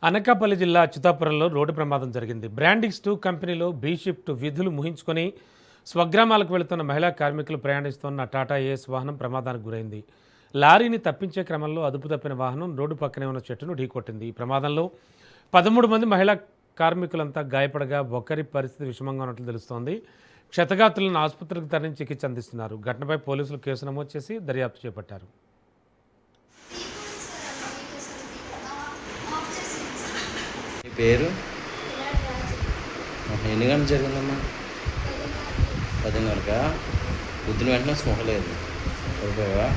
అనకాపల్లి జిల్లా అచ్యుతాపురంలో రోడ్డు ప్రమాదం జరిగింది. బ్రాండిక్స్ 2 కంపెనీలో బీ షిఫ్ట్ విధులు ముగించుకొని స్వగ్రామాలకు వెళుతున్న మహిళా కార్మికులు ప్రయాణిస్తున్న టాటా ఏఎస్ వాహనం ప్రమాదానికి గురైంది. లారీని తప్పించే క్రమంలో అదుపు తప్పిన వాహనం రోడ్డు పక్కనే ఉన్న చెట్టును ఢీకొట్టింది. ఈ ప్రమాదంలో 13 మంది మహిళా కార్మికులంతా గాయపడగా ఒకరి పరిస్థితి విషమంగా ఉన్నట్లు తెలుస్తోంది. క్షతగాత్రులను ఆసుపత్రికి తరలించి చికిత్స అందిస్తున్నారు. ఘటనపై పోలీసులు కేసు నమోదు చేసి దర్యాప్తు చేపట్టారు. మీ పేరు? ఎన్ని గంటలు జరిగిందమ్మా? 10:30కా? పొద్దున వెంటనే స్మోహ లేదు, పడిపోయావా?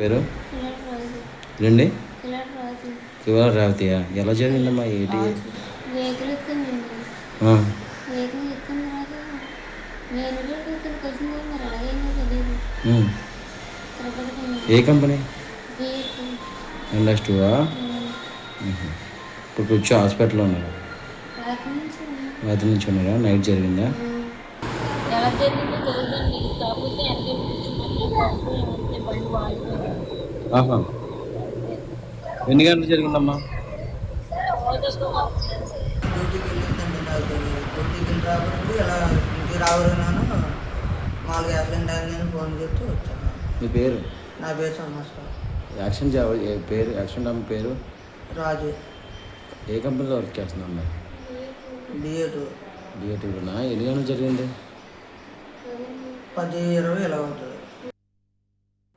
పేరు రండి. శివ రేవతియా? ఎలా జరిగిందమ్మా? ఏంటి? ఏ కంపెనీ? ఇండస్ట్రీవా? ఇప్పుడు వచ్చి హాస్పిటల్లో ఉన్నారు. రాత్రి నుంచి ఉన్నారా? నైట్ జరిగిందా? ఎలా జరిగిందో తెలియదండి. కాకపోతే ఆహా, ఎన్ని గంటలు జరిగిందమ్మా? డ్యూటీకి వెళ్ళిందండి. నాకు డ్యూటీకి రావడానికి ఇలా ఇంటికి రావడాను 4 యాక్సిడెంట్ అయిందని ఫోన్ చేస్తూ వచ్చాను. మీ పేరు? నా పేరు సంవత్సరం. పేరు యాక్సిడెంట్ అమ్మ పేరు? రాజు. ఏ కంపెనీలో వర్క్ చేస్తున్నామ్మా? డిఏ2. డిఏటీలోనా? ఎన్ని గంటలు జరిగింది? 10:20 ఇలా అవుతుంది.